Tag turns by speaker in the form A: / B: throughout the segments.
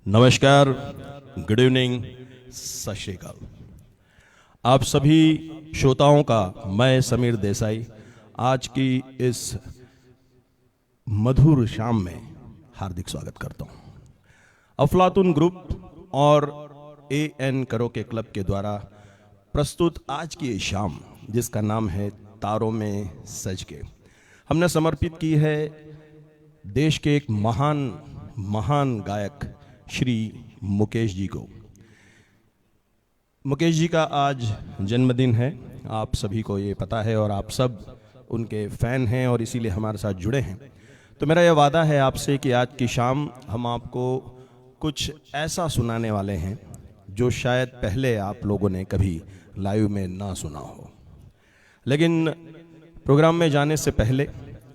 A: नमस्कार, good evening, सत श्री अकाल। आप सभी श्रोताओं का मैं समीर देसाई आज की इस मधुर शाम में हार्दिक स्वागत करता हूं। अफलातून ग्रुप और एएन करोके क्लब के द्वारा प्रस्तुत आज की ये शाम, जिसका नाम है तारों में सज के, हमने समर्पित की है देश के एक महान गायक श्री मुकेश जी को। मुकेश जी का आज जन्मदिन है, आप सभी को ये पता है और आप सब उनके फ़ैन हैं और इसीलिए हमारे साथ जुड़े हैं। तो मेरा यह वादा है आपसे कि आज की शाम हम आपको कुछ ऐसा सुनाने वाले हैं जो शायद पहले आप लोगों ने कभी लाइव में ना सुना हो। लेकिन प्रोग्राम में जाने से पहले,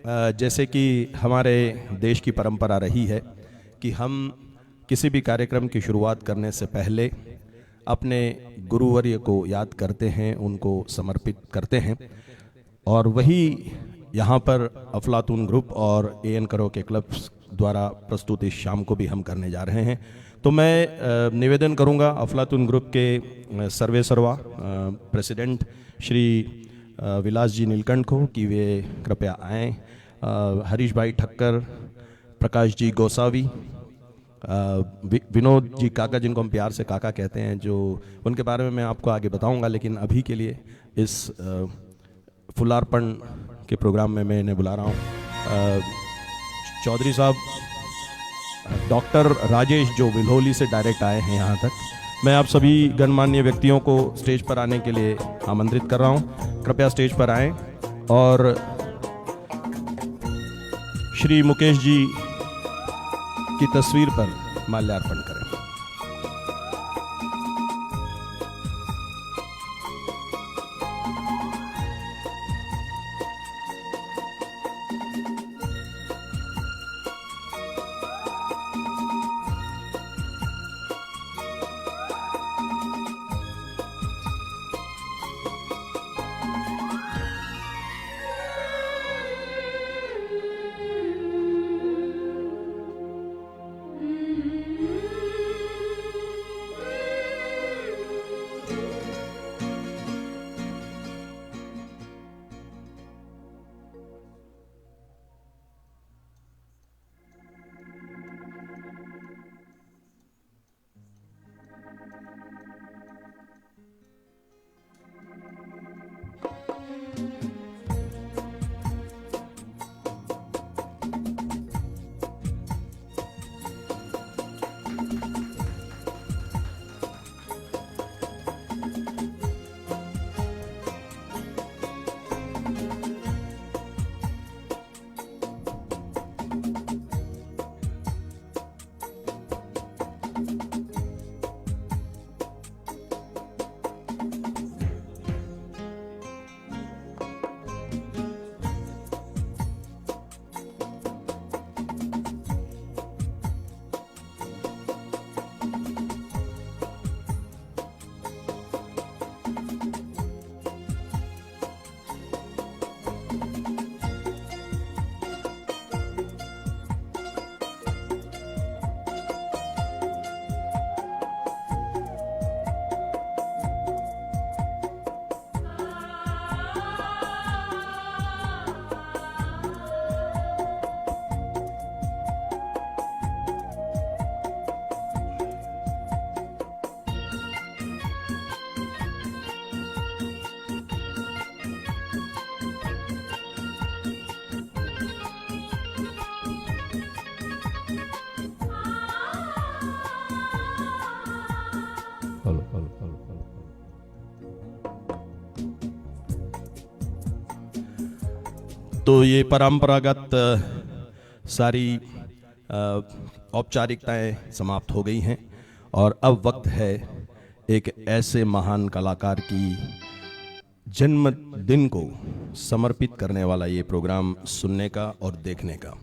A: जैसे कि हमारे देश की परंपरा रही है कि हम किसी भी कार्यक्रम की शुरुआत करने से पहले अपने गुरुवर्य को याद करते हैं, उनको समर्पित करते हैं, और वही यहाँ पर अफलातून ग्रुप और एएन करोके क्लब द्वारा प्रस्तुत इस शाम को भी हम करने जा रहे हैं। तो मैं निवेदन करूँगा अफलातून ग्रुप के सर्वे सर्वा प्रेसिडेंट श्री विलास जी नीलकंठ को कि वे कृपया आएँ। हरीश भाई ठक्कर, प्रकाश जी गोसावी, विनोद जी काका, जिनको हम प्यार से काका कहते हैं, जो उनके बारे में मैं आपको आगे बताऊंगा, लेकिन अभी के लिए इस फुलार्पण के प्रोग्राम में मैं इन्हें बुला रहा हूं। चौधरी साहब, डॉक्टर राजेश, जो विल्होली से डायरेक्ट आए हैं यहाँ तक, मैं आप सभी गणमान्य व्यक्तियों को स्टेज पर आने के लिए आमंत्रित कर रहा हूँ। कृपया स्टेज पर आएँ और श्री मुकेश जी की तस्वीर पर माल्यार्पण करें। तो ये परंपरागत सारी औपचारिकताएं समाप्त हो गई हैं और अब वक्त है एक ऐसे महान कलाकार की जन्मदिन को समर्पित करने वाला ये प्रोग्राम सुनने का और देखने का।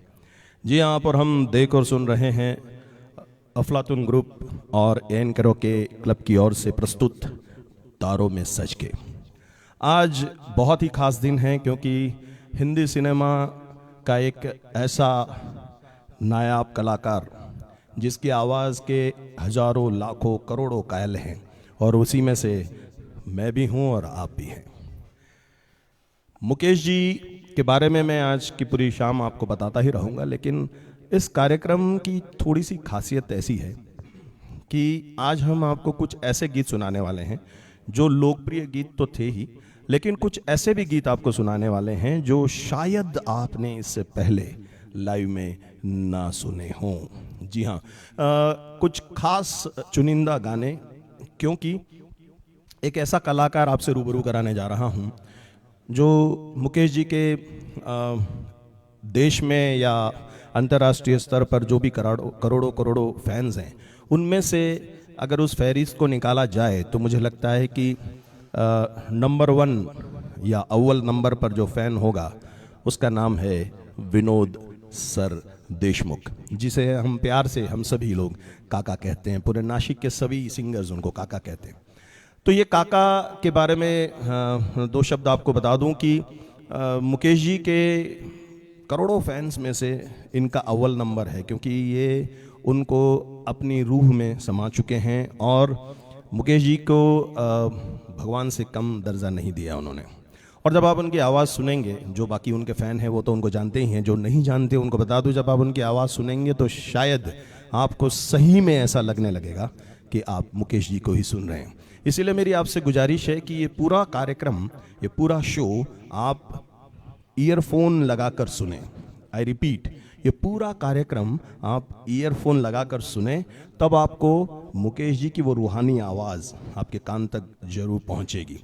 A: जी हाँ, पर हम देख और सुन रहे हैं अफलातून ग्रुप और एएन करोके क्लब की ओर से प्रस्तुत तारों में सज के। आज बहुत ही खास दिन है क्योंकि हिंदी सिनेमा का एक ऐसा नायाब कलाकार जिसकी आवाज़ के हजारों लाखों करोड़ों कायल हैं, और उसी में से मैं भी हूँ और आप भी हैं। मुकेश जी के बारे में मैं आज की पूरी शाम आपको बताता ही रहूँगा, लेकिन इस कार्यक्रम की थोड़ी सी खासियत ऐसी है कि आज हम आपको कुछ ऐसे गीत सुनाने वाले हैं जो लोकप्रिय गीत तो थे ही, लेकिन कुछ ऐसे भी गीत आपको सुनाने वाले हैं जो शायद आपने इससे पहले लाइव में ना सुने हों। जी हाँ, कुछ खास चुनिंदा गाने, क्योंकि एक ऐसा कलाकार आपसे रूबरू कराने जा रहा हूँ जो मुकेश जी के देश में या अंतर्राष्ट्रीय स्तर पर जो भी करोड़ों करोड़ों फैंस हैं, उनमें से अगर उस फहरिस्त को निकाला जाए तो मुझे लगता है कि नंबर 1 या अव्वल नंबर पर जो फैन होगा उसका नाम है विनोद सर देशमुख, जिसे हम प्यार से हम सभी लोग काका कहते हैं। पूरे नासिक के सभी सिंगर्स उनको काका कहते हैं। तो ये काका के बारे में 2 शब्द आपको बता दूं कि मुकेश जी के करोड़ों फैंस में से इनका अव्वल नंबर है, क्योंकि ये उनको अपनी रूह में समा चुके हैं और मुकेश जी को भगवान से कम दर्जा नहीं दिया उन्होंने। और जब आप उनकी आवाज़ सुनेंगे, जो बाकी उनके फ़ैन हैं वो तो उनको जानते ही हैं, जो नहीं जानते उनको बता दूं, जब आप उनकी आवाज़ सुनेंगे तो शायद आपको सही में ऐसा लगने लगेगा कि आप मुकेश जी को ही सुन रहे हैं। इसीलिए मेरी आपसे गुजारिश है कि ये पूरा कार्यक्रम, ये पूरा शो आप ईयरफोन लगाकर सुने। आई रिपीट, ये पूरा कार्यक्रम आप ईयरफोन लगाकर सुने, तब आपको मुकेश जी की वो रूहानी आवाज़ आपके कान तक जरूर पहुंचेगी।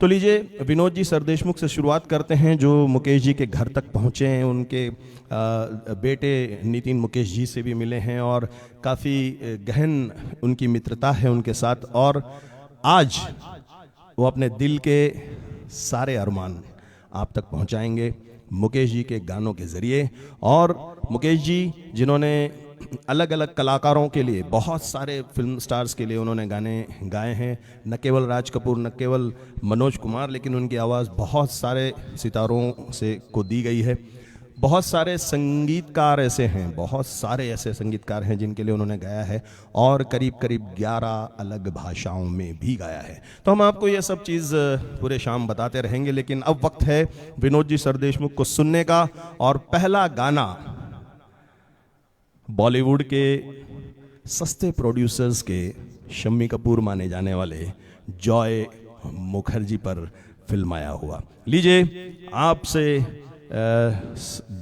A: तो लीजिए, विनोद जी सरदेशमुख से शुरुआत करते हैं, जो मुकेश जी के घर तक पहुंचे हैं। उनके बेटे नितिन मुकेश जी से भी मिले हैं और काफ़ी गहन उनकी मित्रता है उनके साथ, और आज वो अपने दिल के सारे अरमान आप तक पहुंचाएंगे मुकेश जी के गानों के ज़रिए। और मुकेश जी, जिन्होंने अलग अलग कलाकारों के लिए, बहुत सारे फिल्म स्टार्स के लिए उन्होंने गाने गाए हैं, न केवल राज कपूर, न केवल मनोज कुमार, लेकिन उनकी आवाज़ बहुत सारे सितारों से को दी गई है। बहुत सारे संगीतकार ऐसे हैं, बहुत सारे ऐसे संगीतकार हैं जिनके लिए उन्होंने गाया है, और करीब करीब 11 अलग भाषाओं में भी गाया है। तो हम आपको ये सब चीज़ पूरे शाम बताते रहेंगे, लेकिन अब वक्त है विनोद जी सरदेशमुख को सुनने का। और पहला गाना बॉलीवुड के सस्ते प्रोड्यूसर्स के शम्मी कपूर माने जाने वाले जॉय मुखर्जी पर फिल्माया हुआ। लीजिए, आपसे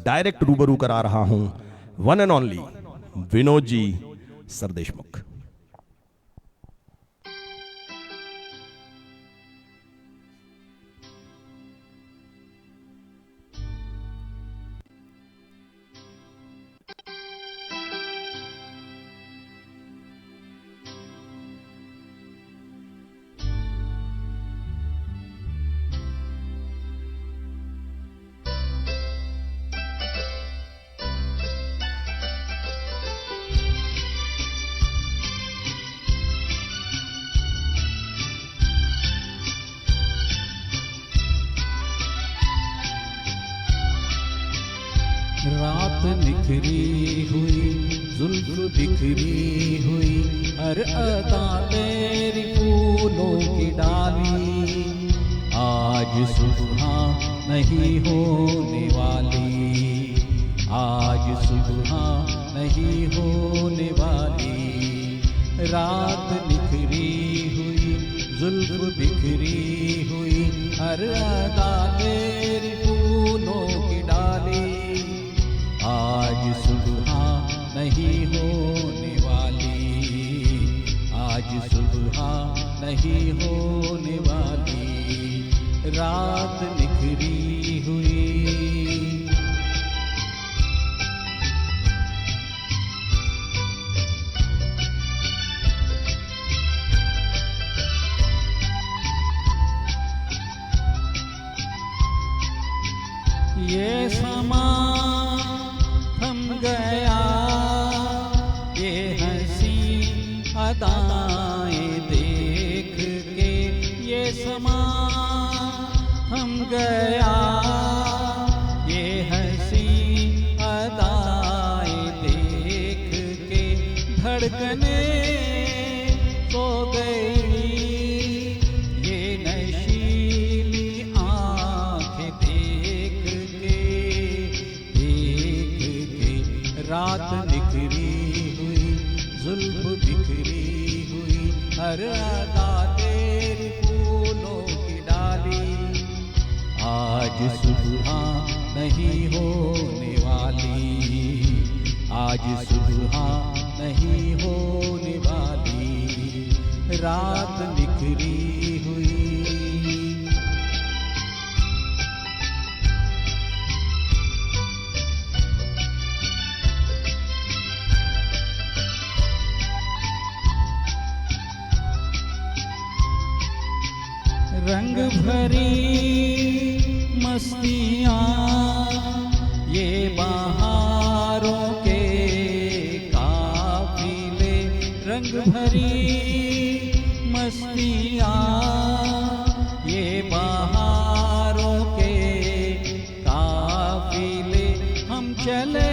A: डायरेक्ट रूबरू करा रहा हूं one and only Vinod ji Sardeshmukh.
B: रात निखरी हुई, जुल्फ बिखरी हुई, हर अदा तेरी फूलों की डाली, आज सुबह नहीं होने वाली, आज सुबह नहीं होने वाली। रात निखरी हुई, जुल्फ बिखरी हुई, हर अदा तेरी फूलों की डाली, आज सुबह नहीं होने वाली, आज सुबह नहीं होने वाली। रात निखरी हुई। ये समा थम गया, ये हंसी अदाएं देख के, ये समा थम गया, ये हंसी अदाएं देख के, रात निखरी हुई, जुल्फ बिखरी हुई, हर अदा तेरी फूलों की डाली, आज सुबह नहीं होने वाली, आज सुबह नहीं होने वाली, रात निखरी हुई। रंग भरी मस्तियाँ ये बहारों के काफिले, रंग भरी मस्तियाँ ये बहारों के काफिले, हम चले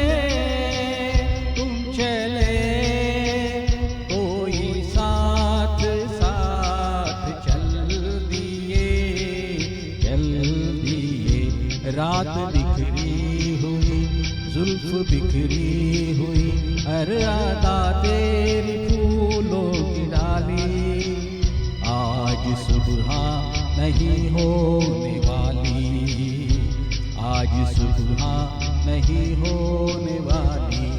B: तुम चले, कोई साथ साथ चल दिए, रात बिखरी हुई, जुल्फ बिखरी हुई, हर अदा तेरी फूलों की डाली, आज सुबह नहीं होने वाली, आज सुबह नहीं होने वाली,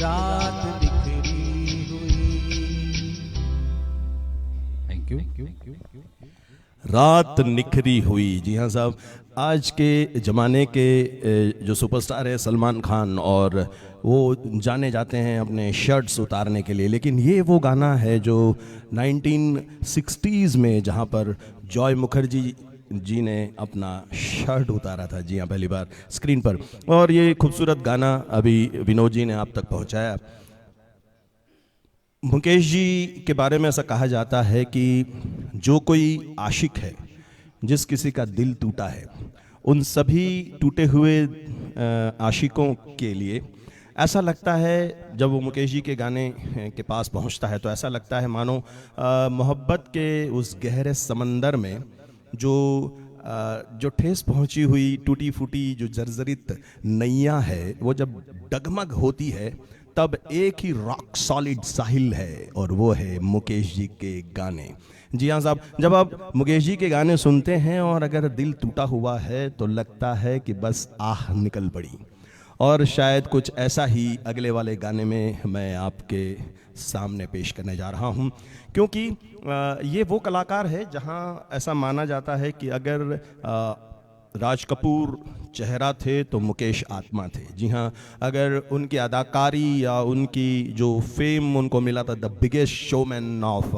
B: रात बिखरी हुई। Thank you.
A: रात निखरी हुई। जी हाँ साहब, आज के ज़माने के जो सुपरस्टार है सलमान खान, और वो जाने जाते हैं अपने शर्ट्स उतारने के लिए, लेकिन ये वो गाना है जो 1960s में, जहाँ पर जॉय मुखर्जी जी ने अपना शर्ट उतारा था, जी हाँ, पहली बार स्क्रीन पर। और ये खूबसूरत गाना अभी विनोद जी ने आप तक पहुँचाया। मुकेश जी के बारे में ऐसा कहा जाता है कि जो कोई आशिक है, जिस किसी का दिल टूटा है, उन सभी टूटे हुए आशिकों के लिए ऐसा लगता है, जब वो मुकेश जी के गाने के पास पहुंचता है तो ऐसा लगता है मानो मोहब्बत के उस गहरे समंदर में जो ठेस पहुंची हुई, टूटी फूटी, जो जर्जरित नैया है, वो जब डगमग होती है तब एक ही रॉक सॉलिड साहिल है, और वो है मुकेश जी के गाने। जी हाँ साहब, जब आप मुकेश जी के गाने सुनते हैं और अगर दिल टूटा हुआ है तो लगता है कि बस आह निकल पड़ी। और शायद कुछ ऐसा ही अगले वाले गाने में मैं आपके सामने पेश करने जा रहा हूँ, क्योंकि ये वो कलाकार है जहाँ ऐसा माना जाता है कि अगर राज कपूर चेहरा थे तो मुकेश आत्मा थे। जी हाँ, अगर उनकी अदाकारी या उनकी जो फेम उनको मिला था, the biggest showman of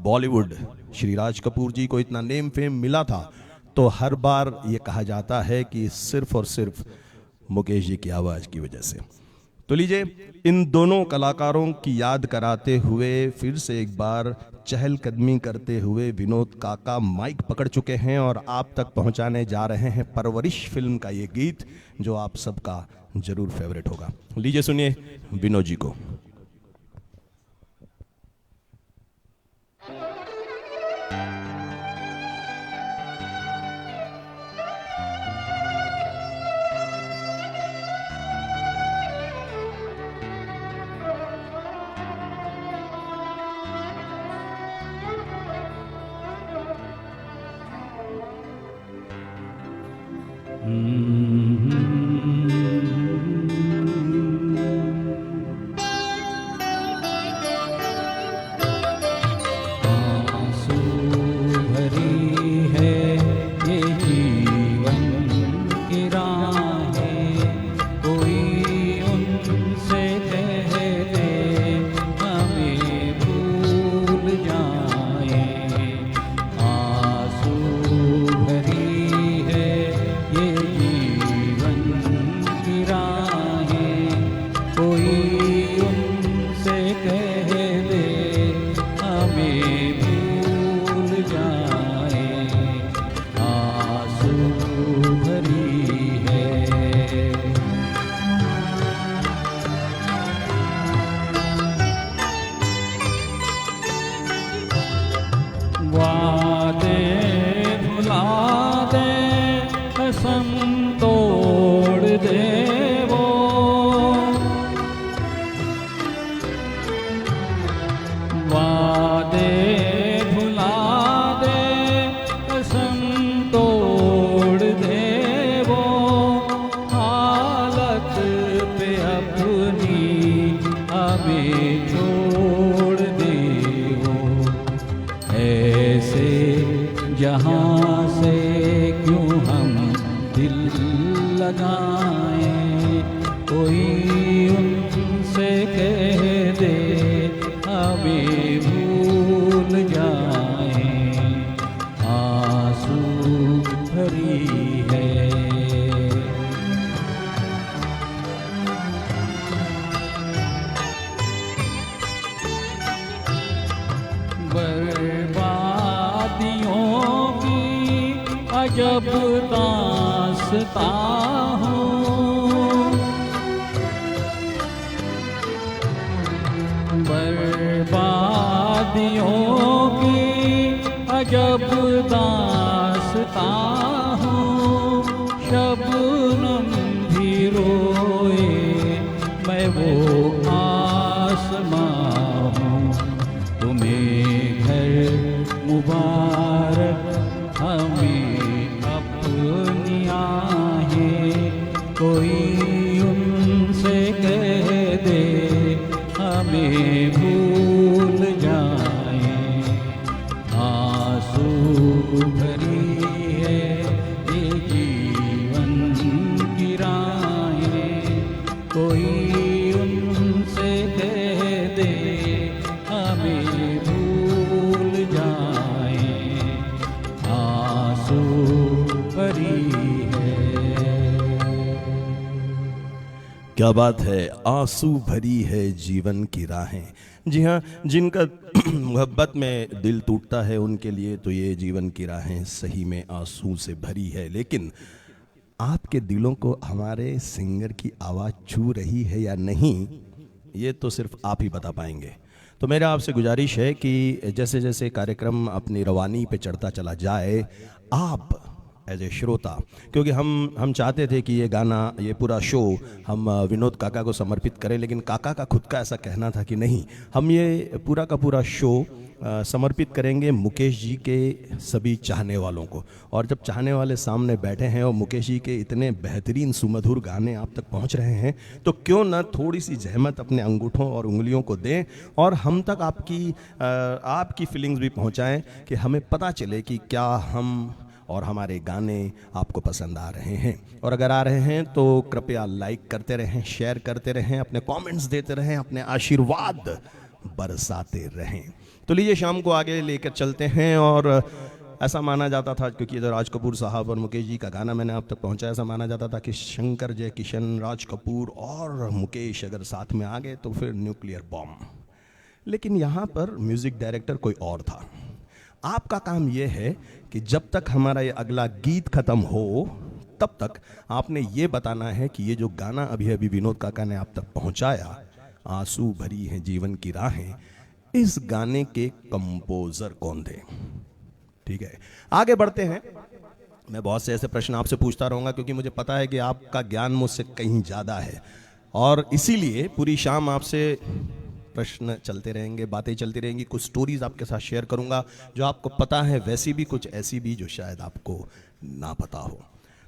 A: Bollywood, Shri Raj Kapoor ji को इतना नेम फेम मिला था, तो हर बार ये कहा जाता है कि सिर्फ और सिर्फ मुकेश जी की आवाज़ की वजह से। तो लीजिए, इन दोनों कलाकारों की याद कराते हुए फिर से एक बार चहलकदमी करते हुए विनोद काका माइक पकड़ चुके हैं और आप तक पहुंचाने जा रहे हैं परवरिश फिल्म का ये गीत, जो आप सबका जरूर फेवरेट होगा। लीजिए सुनिए विनोद जी को।
B: वादे भुला दे, कसम तोड़ दे वो, अजब दास्तां हो। बर्बादियों की अजब दास्तां हो। शबनम भी रोए मैं वो आसमां हूँ। तुम्हें घर मुबारक हमें अपनी आहें, कोई उनसे कह दे हमें भूल जाए। आंसू भरी है ये जीवन की राहें, कोई उनसे कह दे हमें भूल जाए। आंसू भरी है।
A: क्या बात है, आंसू भरी है जीवन की राहें। जी हाँ, जिनका मोहब्बत में दिल टूटता है उनके लिए तो ये जीवन की राहें सही में आंसू से भरी है। लेकिन आपके दिलों को हमारे सिंगर की आवाज़ छू रही है या नहीं, ये तो सिर्फ आप ही बता पाएंगे। तो मेरा आपसे गुजारिश है कि जैसे जैसे कार्यक्रम अपनी रवानी पे चढ़ता चला जाए, आप एज ए श्रोता, क्योंकि हम चाहते थे कि ये गाना, ये पूरा शो हम विनोद काका को समर्पित करें, लेकिन काका का खुद का ऐसा कहना था कि नहीं, हम ये पूरा का पूरा शो समर्पित करेंगे मुकेश जी के सभी चाहने वालों को। और जब चाहने वाले सामने बैठे हैं और मुकेश जी के इतने बेहतरीन सुमधुर गाने आप तक पहुंच रहे हैं, तो क्यों ना थोड़ी सी जहमत अपने अंगूठों और उंगलियों को दें और हम तक आपकी फीलिंग्स भी पहुंचाएं कि हमें पता चले कि क्या हम और हमारे गाने आपको पसंद आ रहे हैं। और अगर आ रहे हैं तो कृपया लाइक करते रहें, शेयर करते रहें, अपने कमेंट्स देते रहें, अपने आशीर्वाद बरसाते रहें। तो लीजिए शाम को आगे लेकर चलते हैं। और ऐसा माना जाता था, क्योंकि इधर राज कपूर साहब और मुकेश जी का गाना मैंने आप तक पहुंचाया, ऐसा माना जाता था कि शंकर जय किशन, राज कपूर और मुकेश अगर साथ में आ गए तो फिर न्यूक्लियर बॉम्ब। लेकिन यहाँ पर म्यूज़िक डायरेक्टर कोई और था। आपका काम यह है कि जब तक हमारा ये अगला गीत खत्म हो तब तक आपने ये बताना है कि ये जो गाना अभी विनोद काका ने आप तक पहुंचाया, आंसू भरी है जीवन की राहें, इस गाने के कंपोजर कौन थे। ठीक है, आगे बढ़ते हैं। मैं बहुत से ऐसे प्रश्न आपसे पूछता रहूँगा क्योंकि मुझे पता है कि आपका ज्ञान मुझसे कहीं ज़्यादा है, और इसीलिए पूरी शाम आपसे प्रश्न चलते रहेंगे, बातें चलती रहेंगी, कुछ स्टोरीज आपके साथ शेयर करूंगा जो आपको पता है, वैसी भी कुछ ऐसी भी जो शायद आपको ना पता हो।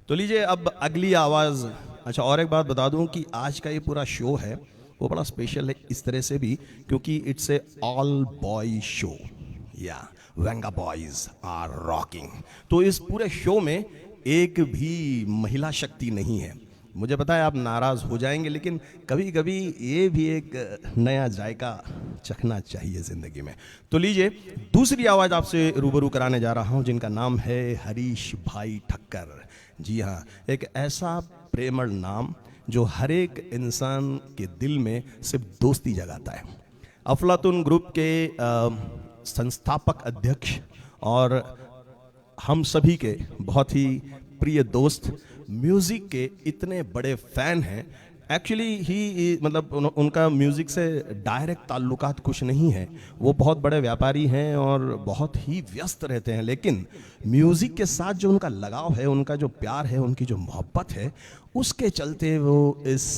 A: तो लीजिए अब अगली आवाज़। अच्छा, और एक बात बता दूं कि आज का ये पूरा शो है वो बड़ा स्पेशल है इस तरह से भी, क्योंकि it's a all boy show, या वेंगा बॉयज आर रॉकिंग। तो इस पूरे शो में एक भी महिला शक्ति नहीं है। मुझे पता है आप नाराज़ हो जाएंगे, लेकिन कभी कभी ये भी एक नया जायका चखना चाहिए ज़िंदगी में। तो लीजिए दूसरी आवाज़ आपसे रूबरू कराने जा रहा हूँ जिनका नाम है हरीश भाई ठक्कर। जी हाँ, एक ऐसा प्रेमळ नाम जो हर एक इंसान के दिल में सिर्फ दोस्ती जगाता है। अफलातून ग्रुप के संस्थापक अध्यक्ष और हम सभी के बहुत ही प्रिय दोस्त, म्यूज़िक के इतने बड़े फ़ैन हैं। एक्चुअली ही मतलब उनका म्यूज़िक से डायरेक्ट ताल्लुकात कुछ नहीं है, वो बहुत बड़े व्यापारी हैं और बहुत ही व्यस्त रहते हैं, लेकिन म्यूज़िक के साथ जो उनका लगाव है, उनका जो प्यार है, उनकी जो मोहब्बत है, उसके चलते वो इस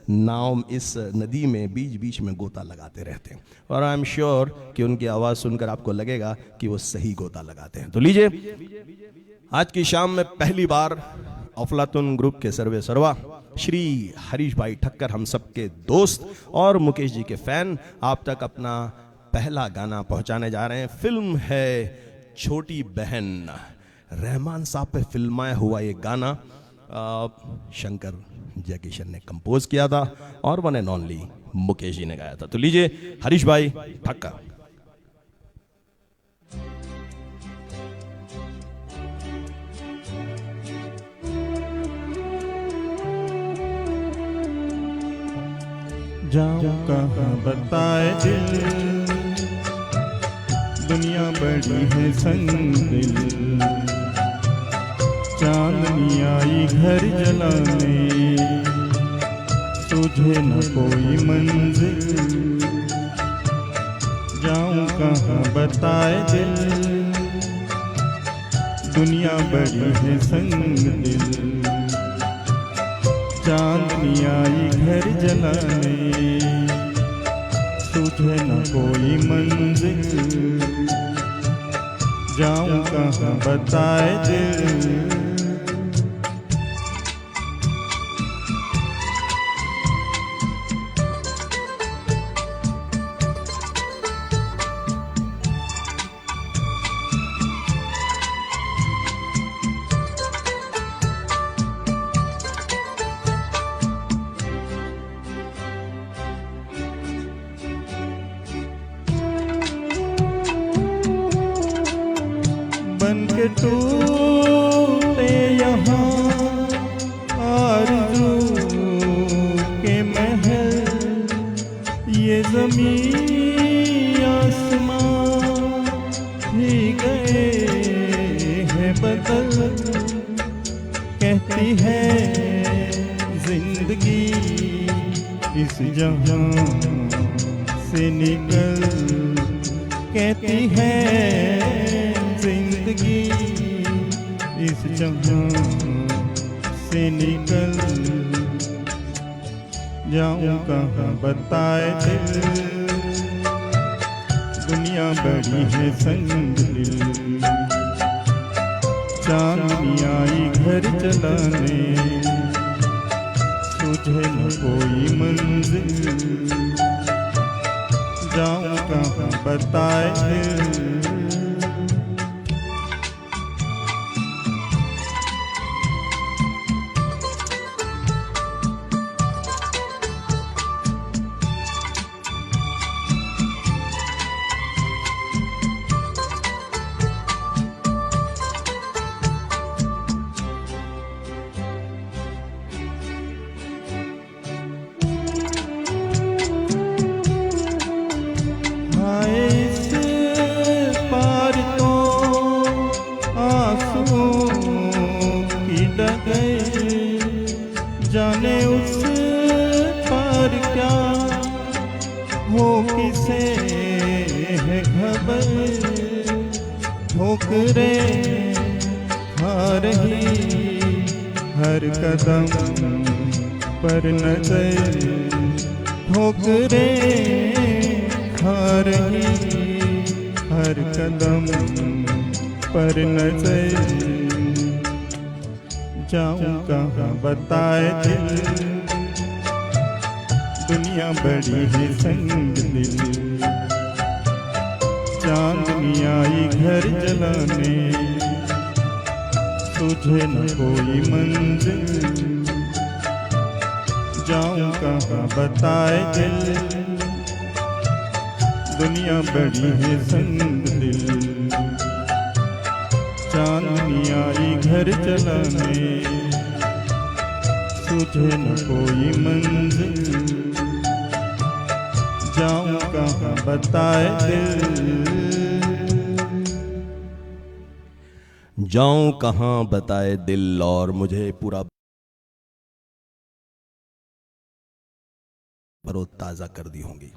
A: नाव, इस नदी में बीच बीच में गोता लगाते रहते हैं। और आई एम श्योर कि उनकी आवाज़ सुनकर आपको लगेगा कि वो सही गोता लगाते हैं। तो लीजिए आज की शाम में पहली बार अफलातून ग्रुप के सर्वे सर्वा श्री हरीश भाई ठक्कर, हम सबके दोस्त और मुकेश जी के फैन, आप तक अपना पहला गाना पहुंचाने जा रहे हैं। फिल्म है छोटी बहन। रहमान साहब पे फिल्माया हुआ ये गाना शंकर जयकिशन ने कंपोज किया था और one and only Mukesh ji ने गाया था। तो लीजिए हरीश भाई ठक्कर।
C: जाऊं कहाँ बताए दिल, दुनिया बड़ी है संग दिल। चांदनी आई घर जलाने, तुझे न कोई मंजिल, जाऊं कहाँ बताए दिल, दुनिया बड़ी है संग दिल। चांदनी आई घर जलाने, तुझे न कोई मंजिल, जाऊं कहाँ बताए दिल। बन के टूटे यहाँ आरज़ू के महल, ये ज़मीन आसमां ही गए हैं बदल। कहती है जिंदगी इस जहां से निकल, कहती है जिंदगी इस जहां से निकल, जाऊं कहाँ बताए दिल, दुनिया बड़ी है संग दिल। चांदनी आई घर जलाने, तुझे न कोई मंजिल, जाऊं कहाँ बताए दिल। इस पार तो आंसुओं की डगर, जाने उस पार क्या हो किसे है खबर। ठोकरें खा रही हर कदम पर नजर, ठोकरें खा रही हर कदम पर नजर, जाऊं कहाँ बताए दिल, दुनिया बड़ी है संग दिल। चांदनी आई घर जलाने, तुझे न कोई मंजिल, जाऊं कहाँ बताए दिल, दुनिया बड़ी है संग दिल। चांदनी आई घर जलाने, तुझे न कोई मंजिल, जाऊं कहाँ बताए दिल।
A: जाऊं कहाँ बताए दिल, और मुझे पूरा तरोताज़ा कर दी होंगी।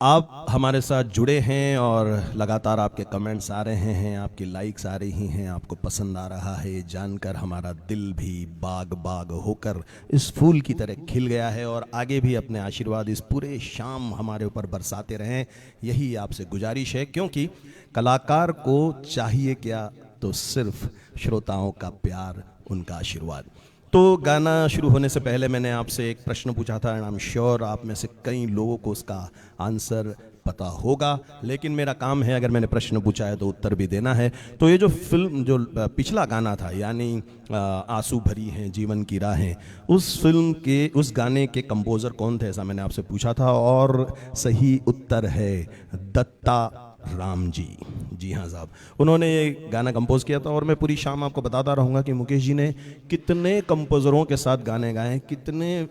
A: आप हमारे साथ जुड़े हैं और लगातार आपके कमेंट्स आ रहे हैं, आपकी लाइक्स आ रही हैं, आपको पसंद आ रहा है, जानकर हमारा दिल भी बाग बाग होकर इस फूल की तरह खिल गया है। और आगे भी अपने आशीर्वाद इस पूरे शाम हमारे ऊपर बरसाते रहें, यही आपसे गुजारिश है, क्योंकि कलाकार को चाहिए क्या, तो सिर्फ श्रोताओं का प्यार, उनका आशीर्वाद। तो गाना शुरू होने से पहले मैंने आपसे एक प्रश्न पूछा था, एंड आई एम श्योर आप में से कई लोगों को उसका आंसर पता होगा, लेकिन मेरा काम है, अगर मैंने प्रश्न पूछा है तो उत्तर भी देना है। तो ये जो फिल्म, जो पिछला गाना था, यानी आंसू भरी हैं जीवन की राहें, उस फिल्म के उस गाने के कंपोज़र कौन थे, ऐसा मैंने आपसे पूछा था, और सही उत्तर है दत्ता राम जी। जी हाँ साहब, उन्होंने ये गाना कंपोज किया था। और मैं पूरी शाम आपको बताता रहूँगा कि मुकेश जी ने कितने कंपोज़रों के साथ गाने गाए हैं, कितने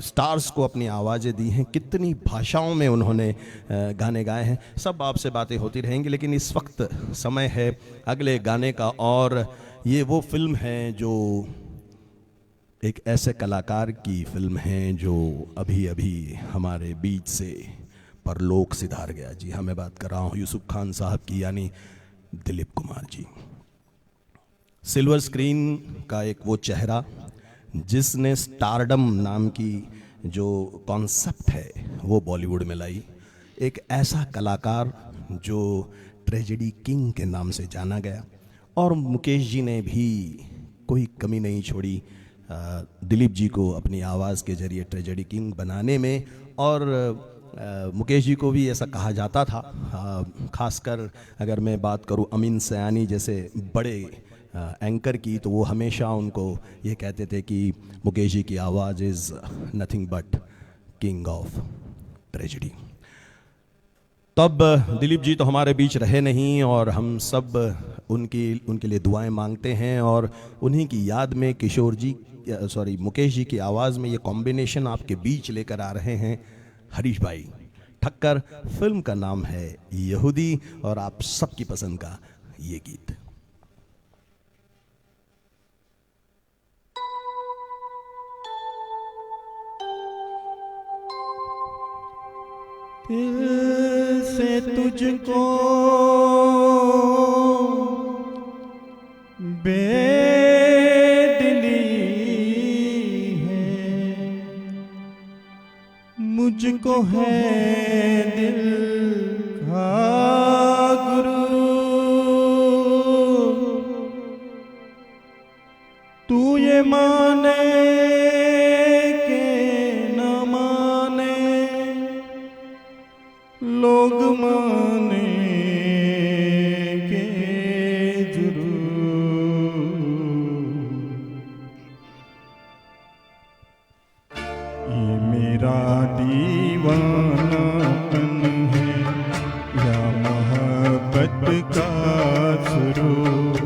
A: स्टार्स को अपनी आवाज़ें दी हैं, कितनी भाषाओं में उन्होंने गाने गाए हैं। सब आपसे बातें होती रहेंगी, लेकिन इस वक्त समय है अगले गाने का, और ये वो फिल्म है जो एक ऐसे कलाकार की फिल्म है जो अभी अभी हमारे बीच से परलोक सिधार गया। जी हाँ, मैं बात कर रहा हूँ यूसुफ खान साहब की, यानी दिलीप कुमार जी। सिल्वर स्क्रीन का एक वो चेहरा जिसने स्टारडम नाम की जो कॉन्सेप्ट है वो बॉलीवुड में लाई। एक ऐसा कलाकार जो ट्रेजेडी किंग के नाम से जाना गया, और मुकेश जी ने भी कोई कमी नहीं छोड़ी दिलीप जी को अपनी आवाज़ के जरिए ट्रेजेडी किंग बनाने में। और मुकेश जी को भी ऐसा कहा जाता था, खासकर अगर मैं बात करूं अमीन सयानी जैसे बड़े एंकर की, तो वो हमेशा उनको ये कहते थे कि मुकेश जी की आवाज़ is nothing but king of tragedy. तब दिलीप जी तो हमारे बीच रहे नहीं, और हम सब उनके लिए दुआएं मांगते हैं। और उन्हीं की याद में मुकेश जी की आवाज़ में ये कॉम्बिनेशन आपके बीच लेकर आ रहे हैं हरीश भाई ठक्कर। फिल्म का नाम है यहूदी, और आप सबकी पसंद का ये गीत।
C: दिल से तुझको बेदिली है, मुझको है दिल का गुरु, तू ये माने के न माने, लोग माने के जरूर। ये मेरा दीवानापन है या मोहब्बत का सुरूर,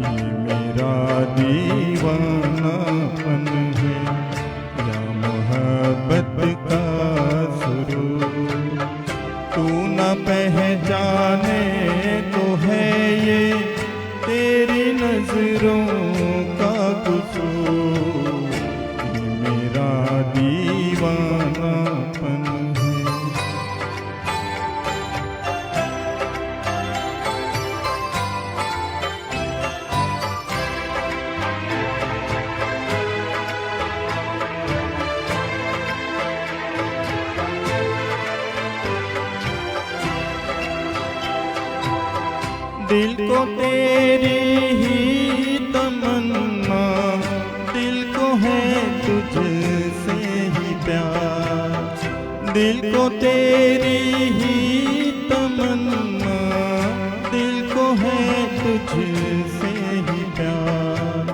C: ये मेरा दीवानापन है या मोहब्बत का सुरूर। तू न पहचाने तो है ये तेरी नजरों का कसूर, ये मेरा दीवानापन है। दिल को तेरी ही तमन्ना, दिल को है तुझसे ही प्यार, दिल को तेरी ही तमन्ना, दिल को है तुझसे ही प्यार।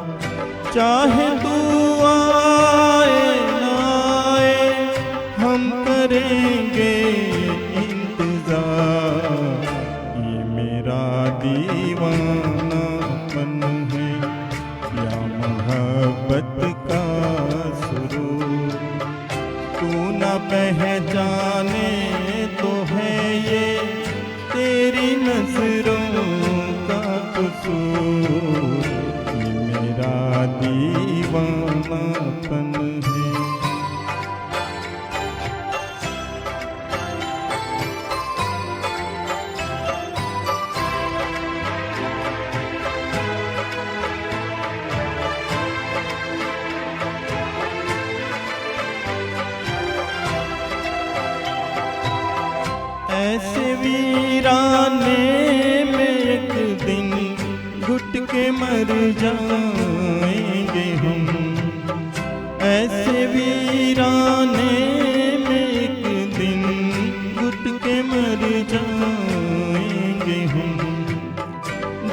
C: चाहे तू आए ना आए हम करेंगे इंतजार, ये मेरा दीवानापन है या मोहब्बत का सुरूर। तू न पहचाने तो है ये तेरी नजरों का कसूर, ये मेरा दीवानापन है। ऐसे वीराने में एक दिन घुट के मर जाएंगे हम, ऐसे वीराने में एक दिन घुट के मर जाएंगे हम।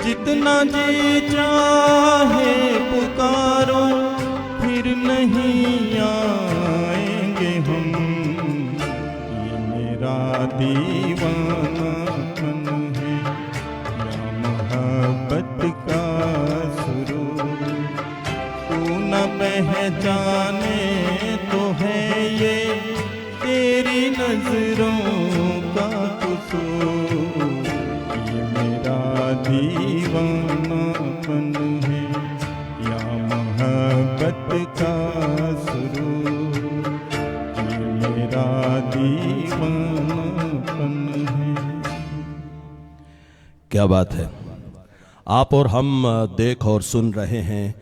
C: जितना जी चाहे पुकारो फिर नहीं आएंगे हम, मेरा दीवानापन है या मोहब्बत का सुरूर। तू न पहचाने तो है ये तेरी नजरों का कसूर, ये मेरा दीवानापन है। सुरूर, ये मेरा दीवानापन है।
A: क्या बात है। आप और हम देख और सुन रहे हैं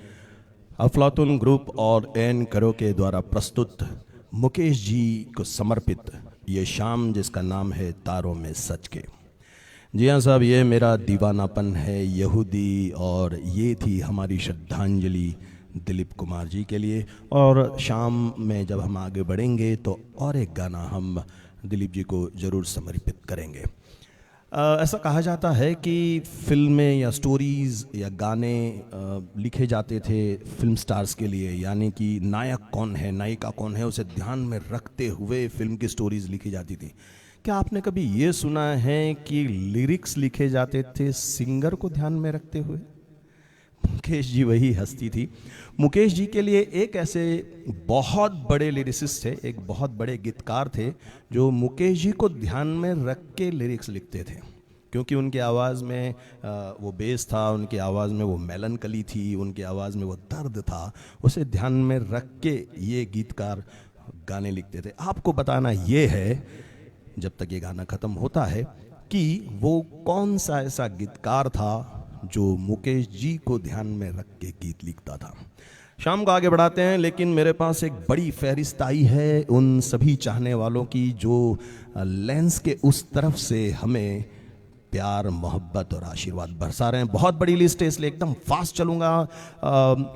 A: अफलातून ग्रुप और एन करो के द्वारा प्रस्तुत मुकेश जी को समर्पित ये शाम, जिसका नाम है तारों में सच के। जी हाँ साहब, ये मेरा दीवानापन है यहूदी, और ये थी हमारी श्रद्धांजलि दिलीप कुमार जी के लिए। और शाम में जब हम आगे बढ़ेंगे तो और एक गाना हम दिलीप जी को ज़रूर समर्पित करेंगे। ऐसा कहा जाता है कि फिल्में या स्टोरीज़ या गाने लिखे जाते थे फिल्म स्टार्स के लिए, यानी कि नायक कौन है, नायिका कौन है, उसे ध्यान में रखते हुए फिल्म की स्टोरीज़ लिखी जाती थी। क्या आपने कभी ये सुना है कि लिरिक्स लिखे जाते थे सिंगर को ध्यान में रखते हुए? मुकेश जी वही हस्ती थी। मुकेश जी के लिए एक ऐसे बहुत बड़े लिरिसिस्ट थे, एक बहुत बड़े गीतकार थे, जो मुकेश जी को ध्यान में रख के लिरिक्स लिखते थे, क्योंकि उनकी आवाज़ में वो बेस था, उनकी आवाज़ में वो मेलनकली थी, उनकी आवाज़ में वो दर्द था। उसे ध्यान में रख के ये गीतकार गाने लिखते थे। आपको बताना ये है, जब तक ये गाना ख़त्म होता है, कि वो कौन सा ऐसा गीतकार था जो मुकेश जी को ध्यान में रख के गीत लिखता था। शाम को आगे बढ़ाते हैं, लेकिन मेरे पास एक बड़ी फहरिस्त आई है उन सभी चाहने वालों की जो लेंस के उस तरफ से हमें प्यार, मोहब्बत और आशीर्वाद बरसा रहे हैं। बहुत बड़ी लिस्ट है, इसलिए एकदम फास्ट चलूँगा।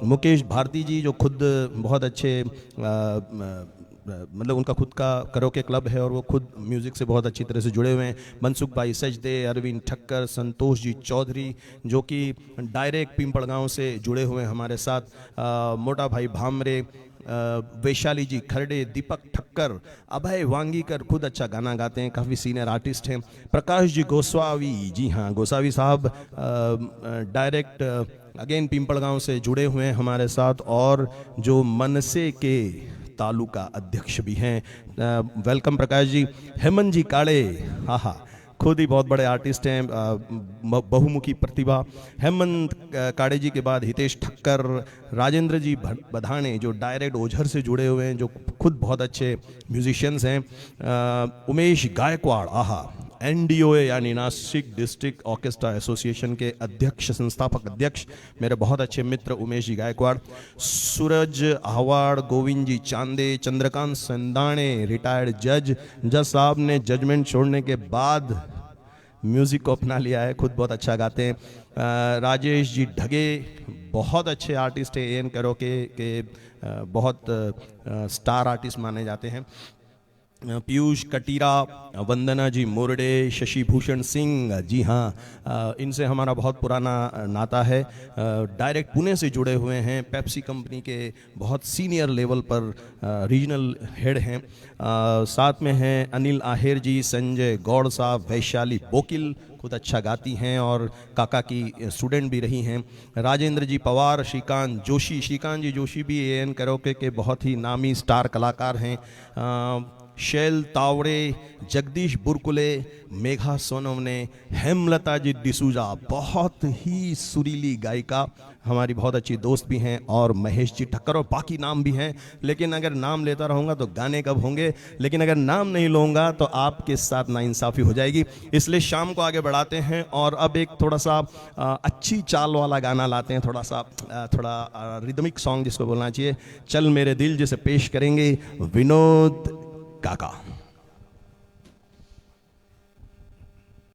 A: मुकेश भारती जी, जो खुद बहुत अच्छे मतलब उनका खुद का करोके क्लब है और वो खुद म्यूज़िक से बहुत अच्छी तरह से जुड़े हुए हैं। मनसुख भाई सजदे, अरविंद ठक्कर, संतोष जी चौधरी, जो कि डायरेक्ट पिंपड़गांव से जुड़े हुए हैं हमारे साथ, मोटा भाई भामरे, वैशाली जी खरडे, दीपक ठक्कर, अभय वांगीकर खुद अच्छा गाना गाते हैं, काफ़ी सीनियर आर्टिस्ट हैं। प्रकाश जी गोस्वावी, जी हाँ गोसावी साहब डायरेक्ट अगेन पिंपड़गांव से जुड़े हुए हैं हमारे साथ, और जो मनसे के तालुका अध्यक्ष भी हैं। वेलकम प्रकाश जी। हेमंत जी काड़े, हाँ हाँ, खुद ही बहुत बड़े आर्टिस्ट हैं, बहुमुखी प्रतिभा। हेमंत काड़े जी के बाद हितेश ठक्कर, राजेंद्र जी बधाने, जो डायरेक्ट ओझर से जुड़े हुए हैं, जो खुद बहुत अच्छे म्यूजिशियंस हैं। उमेश गायकवाड़, आहा, NDOA यानी नासिक डिस्ट्रिक्ट ऑर्केस्ट्रा एसोसिएशन के अध्यक्ष, संस्थापक अध्यक्ष, मेरे बहुत अच्छे मित्र उमेश जी गायकवाड़। सूरज आहवाड़, गोविंद जी चांदे, चंद्रकांत संदाणे, रिटायर्ड जज साहब ने जजमेंट छोड़ने के बाद म्यूज़िक को अपना लिया है, खुद बहुत अच्छा गाते हैं। राजेश जी ढगे, बहुत अच्छे आर्टिस्ट हैं, एन करोके के बहुत स्टार आर्टिस्ट माने जाते हैं। पीयूष कटीरा, वंदना जी मोरडे, शशि भूषण सिंह, जी हाँ, इनसे हमारा बहुत पुराना नाता है। डायरेक्ट पुणे से जुड़े हुए हैं, पेप्सी कंपनी के बहुत सीनियर लेवल पर रीजनल हेड हैं। साथ में हैं अनिल आहेर जी, संजय गौड़ साहब, वैशाली बोकिल खुद अच्छा गाती हैं और काका की स्टूडेंट भी रही हैं। राजेंद्र जी पवार, श्रीकांत जी जोशी भी एन करोके के बहुत ही नामी स्टार कलाकार हैं। शैल तावड़े, जगदीश बुरकुले, मेघा सोनवने, हेमलता जी डिसूजा, बहुत ही सुरीली गायिका, हमारी बहुत अच्छी दोस्त भी हैं, और महेश जी ठक्कर, और बाकी नाम भी हैं। लेकिन अगर नाम लेता रहूँगा तो गाने कब होंगे, लेकिन अगर नाम नहीं लूँगा तो आपके साथ नाइंसाफ़ी हो जाएगी। इसलिए शाम को आगे बढ़ाते हैं और अब एक थोड़ा सा अच्छी चाल वाला गाना लाते हैं, थोड़ा रिदमिक सॉन्ग जिसको बोलना चाहिए, चल मेरे दिल, जिसे पेश करेंगे विनोद काका।